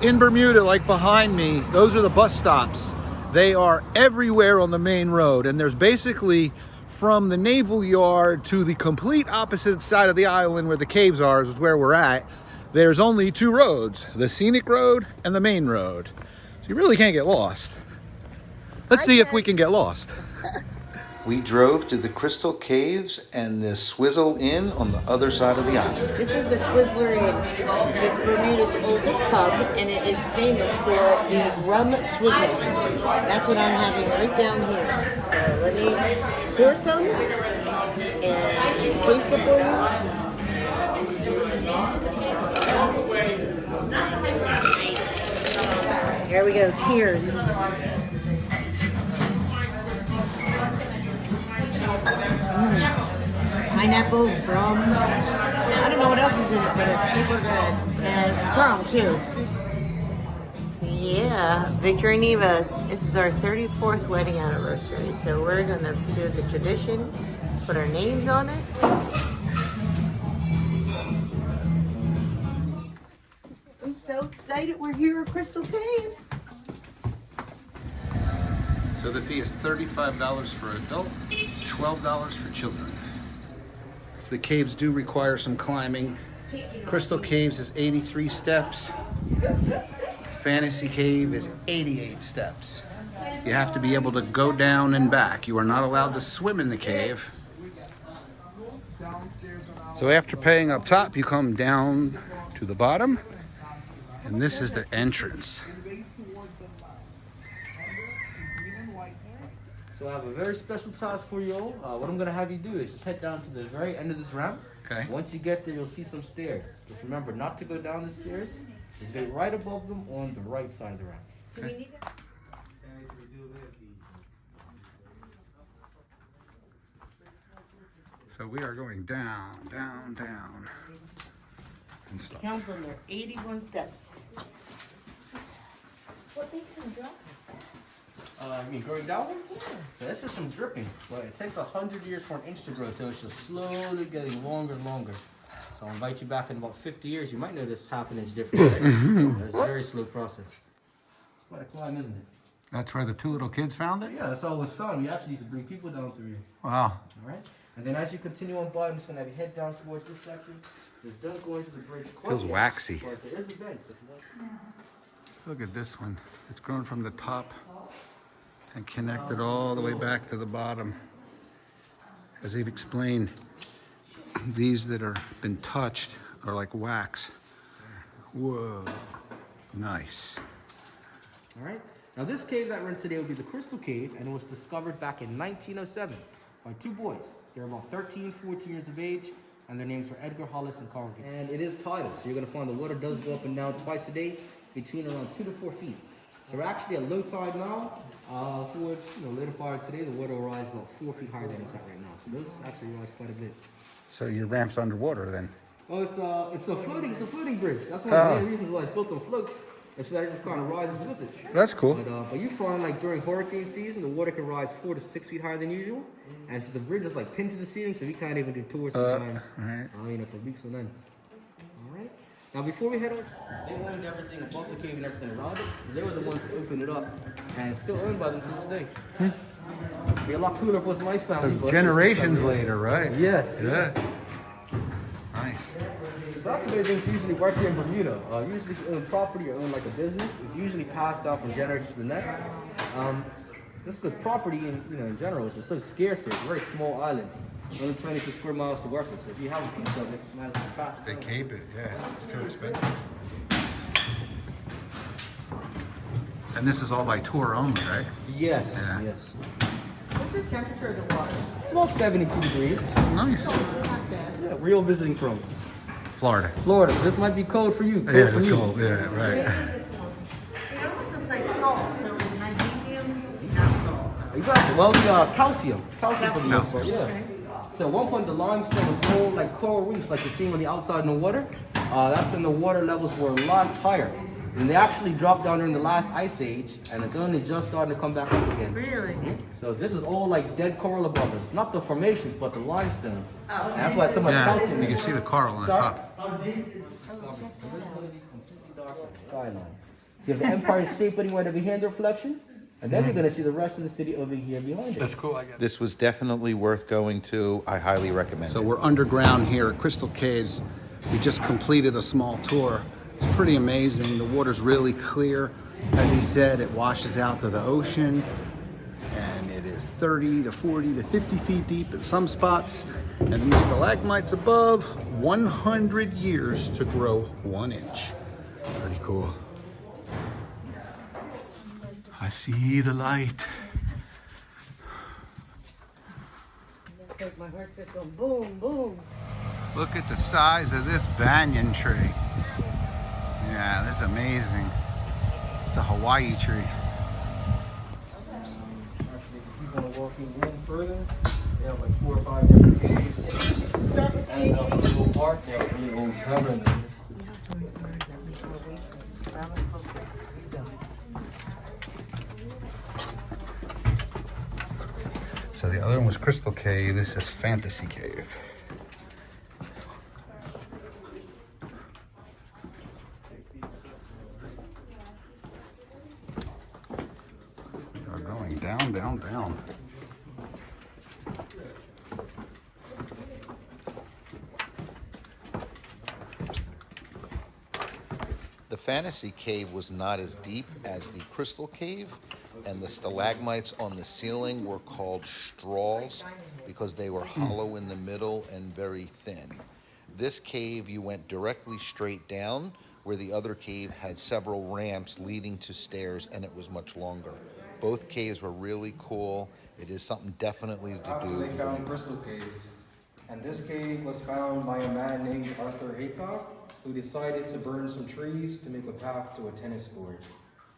In Bermuda, like behind me, those are the bus stops. They are everywhere on the main road, and there's basically from the Naval Yard to the complete opposite side of the island where the caves are, is where we're at. There's only two roads, the scenic road and the main road. So you really can't get lost. Let's see if we can get lost. We drove to the Crystal Caves and the Swizzle Inn on the other side of the island. This is the Swizzler Inn. It's Bermuda's oldest pub, and it is famous for the rum swizzle. That's what I'm having right down here. So let me pour some and taste it for you. Here we go. Cheers. Pineapple, rum. I don't know what else is in it, but it's super good. And it's strong too. Yeah, Victor and Eva, this is our 34th wedding anniversary. So we're gonna do the tradition, put our names on it. I'm so excited we're here at Crystal Caves. So the fee is $35 for adult, $12 for children. The caves do require some climbing. Crystal Caves is 83 steps. Fantasy Cave is 88 steps. You have to be able to go down and back. You are not allowed to swim in the cave. So after paying up top, you come down to the bottom, and this is the entrance. So I have a very special task for you all. What I'm gonna have you do is just head down to the very end of this ramp. Okay. Once you get there, you'll see some stairs. Just remember not to go down the stairs. Just get right above them on the right side of the ramp. Okay. So we are going down, down, down. And stuff. Count them, there are 81 steps. What makes them drop? You mean going downwards? So that's just from dripping. But it takes 100 years for an inch to grow, so it's just slowly getting longer and longer. So I'll invite you back in about 50 years. You might notice half an inch difference. It's a very slow process. It's quite a climb, isn't it? That's where the two little kids found it? Yeah, that's all it was found. We actually used to bring people down through here. Wow. All right. And then as you continue on by, I'm just going to have you head down towards this section. Just don't go into the bridge quite Feels yet, waxy. but there is a bench. If you want. Look at this one. It's grown from the top and connected all the way back to the bottom. As they've explained, these that are been touched are like wax. Whoa, nice. All right. Now this cave that we're in today will be the Crystal Cave, and it was discovered back in 1907 by two boys. They're about 13, 14 years of age, and their names were Edgar Hollis and Carl. And it is tidal, so you're going to find the water does go up and down twice a day, between around 2 to 4 feet. So we're actually at low tide now. Towards later part of today, the water will rise about 4 feet higher than it's at right now. So those actually rise quite a bit. So your ramp's underwater then? Oh, it's a floating bridge. That's one of the main reasons why it's built on floats. It's that it just kind of rises with it. That's cool. But you find like during hurricane season, the water can rise 4 to 6 feet higher than usual, and so the bridge is like pinned to the ceiling, so we can't even do tours sometimes. Right. For weeks on end. All right. Now before we head on, they owned everything above the cave and everything around it. So they were the ones who opened it up, and it's still owned by them to this day. Be a lot cooler if it was my family. So generations later, right? Yes. Yeah. Nice. That's the way things usually work here in Bermuda. Usually if you own property or own like a business, it's usually passed down from generation to the next. This because property in general is just so scarce here. It's a very small island. Only 22 square miles to work with. So if you have a piece of it, you might as well pass it They down. keep it, yeah. It's too expensive. And this is all by tour only, right? Yes, Yeah. yes. What's the temperature of the water? It's about 72 degrees. Nice. Yeah, real visiting from Florida. Florida. This might be cold for you. Cold Yeah, for it's you. cold. Yeah, right. It almost looks like salt, so it's magnesium, not salt. Exactly. Well, the calcium. Calcium for the most part, Calcium. yeah. So at one point the limestone was more like coral reefs, like you're seeing on the outside in the water. That's when the water levels were lots higher. And they actually dropped down during the last ice age, and it's only just starting to come back up again. Really? So this is all like dead coral above us. Not the formations, but the limestone. Oh. And that's why it's so much Yeah, calcium you in can it. see the coral on the Sorry? top. Skyline. you have the Empire State Building right over here in the reflection. And then we're going to see the rest of the city over here behind it. That's cool, I guess. This was definitely worth going to. I highly recommend So it. we're underground here at Crystal Caves. We just completed a small tour. It's pretty amazing. The water's really clear. As he said, it washes out to the ocean, and it is 30 to 40 to 50 feet deep in some spots. And these stalagmites above, 100 years to grow 1 inch. Pretty cool. I see the light. My heart's just going boom, boom. Look at the size of this banyan tree. Yeah, that's amazing. It's a Hawaii tree. Actually, if you want to walk in further, they have like 4 or 5 different caves. And a little park, they have a really old tavern. So the other one was Crystal Cave. This is Fantasy Cave. We're going down, down, down. The Fantasy Cave was not as deep as the Crystal Cave, and the stalagmites on the ceiling were called straws because they were hollow in the middle and very thin. This cave, you went directly straight down, where the other cave had several ramps leading to stairs, and it was much longer. Both caves were really cool. It is something definitely to After do. they found Crystal Caves, and this cave was found by a man named Arthur Haycock, who decided to burn some trees to make a path to a tennis court.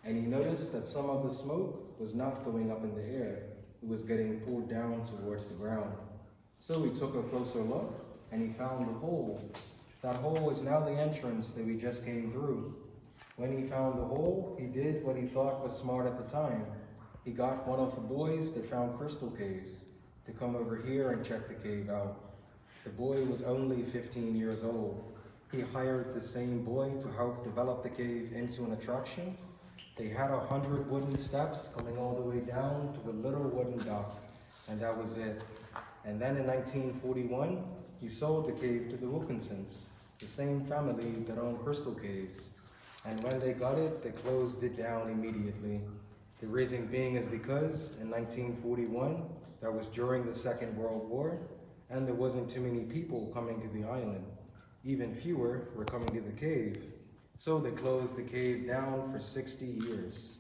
And he noticed that some of the smoke was not going up in the air, it was getting pulled down towards the ground. So he took a closer look, and he found the hole. That hole is now the entrance that we just came through. When he found the hole, he did what he thought was smart at the time. He got one of the boys that found Crystal Caves to come over here and check the cave out. The boy was only 15 years old. He hired the same boy to help develop the cave into an attraction. They had 100 wooden steps coming all the way down to a little wooden dock, and that was it. And then in 1941, he sold the cave to the Wilkinsons, the same family that owned Crystal Caves. And when they got it, they closed it down immediately. The reason being is because in 1941, that was during the Second World War, and there wasn't too many people coming to the island. Even fewer were coming to the cave. So they closed the cave down for 60 years.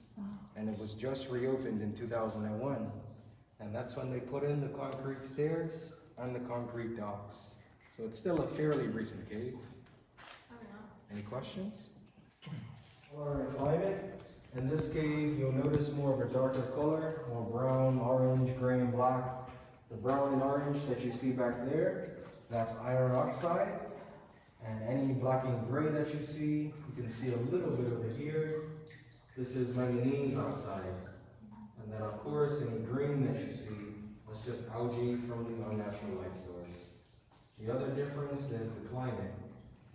And it was just reopened in 2001. And that's when they put in the concrete stairs and the concrete docks. So it's still a fairly recent cave. Any questions? Color and climate. In this cave, you'll notice more of a darker color, more brown, orange, gray, and black. The brown and orange that you see back there, that's iron oxide. And any black and gray that you see, you can see a little bit over here. This is manganese oxide. And then of course, any green that you see, that's just algae from the unnatural light source. The other difference is the climate.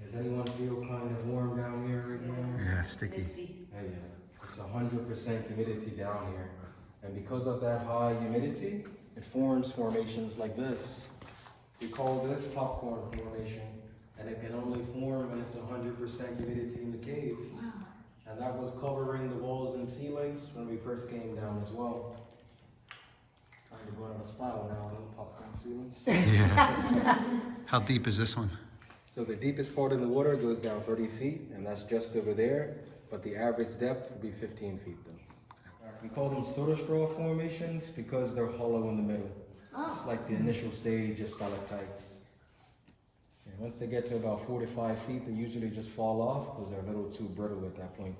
Does anyone feel kind of warm down here right now? Yeah, sticky. Oh yeah, it's 100% humidity down here. And because of that high humidity, it forms formations like this. We call this popcorn formation. And it can only form when it's 100% humidity in the cave. Wow. And that was covering the walls and ceilings when we first came down as well. Kind of going out of style now, no popcorn ceilings. Yeah. How deep is this one? So the deepest part in the water goes down 30 feet, and that's just over there. But the average depth would be 15 feet though. We call them soda straw formations because they're hollow in the middle. It's like the initial stage of stalactites. And once they get to about 4 to 5 feet, they usually just fall off because they're a little too brittle at that point.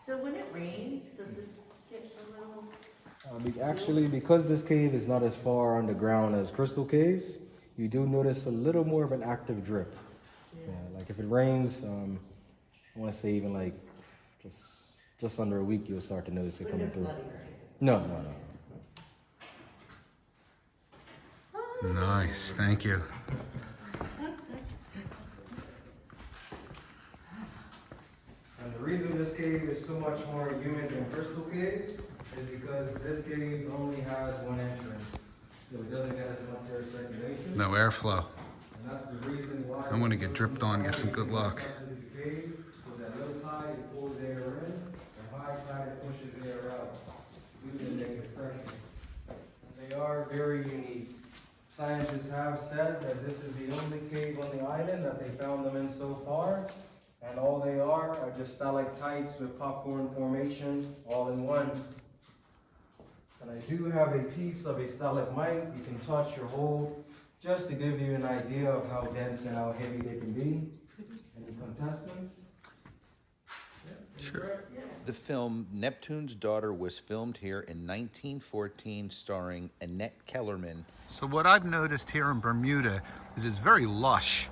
So when it rains, does this get a little... Actually, because this cave is not as far underground as Crystal Caves, you do notice a little more of an active drip. Yeah, like if it rains, I want to say even like just under a week, you'll start to notice it coming through. No. Nice, thank you. And the reason this cave is so much more humid than crystal caves is because this cave only has one entrance. So it doesn't get as much air circulation. No airflow. And that's the reason why I'm gonna get dripped on, get some good luck. The cave, with that low tide, it pulls air in, and high tide it pushes air out. Due to the negative pressure. They are very unique. Scientists have said that this is the only cave on the island that they found them in so far. And all they are just stalactites with popcorn formation all in one. And I do have a piece of a stalagmite you can touch or hold just to give you an idea of how dense and how heavy they can be. Any contestants? Sure. The film Neptune's Daughter was filmed here in 1914, starring Annette Kellerman. So what I've noticed here in Bermuda is it's very lush.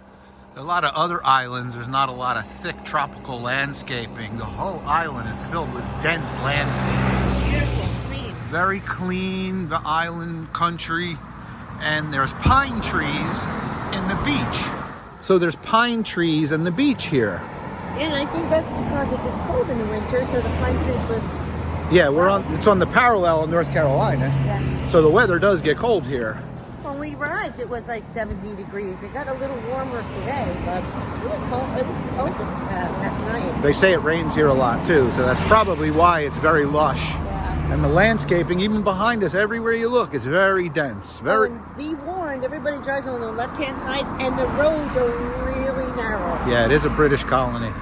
There are a lot of other islands, there's not a lot of thick tropical landscaping. The whole island is filled with dense landscaping. Beautiful, clean. Very clean, the island country, and there's pine trees in the beach. So there's pine trees in the beach here. And I think that's because it gets cold in the winter, so the pine trees would. Yeah, it's on the parallel in North Carolina. Yeah. So the weather does get cold here. When we arrived, it was like 70 degrees. It got a little warmer today, but it was cold. It was cold last night. They say it rains here a lot too, so that's probably why it's very lush. Yeah. And the landscaping, even behind us, everywhere you look, is very dense. Very. And be warned, everybody drives on the left-hand side, and the roads are really narrow. Yeah, it is a British colony.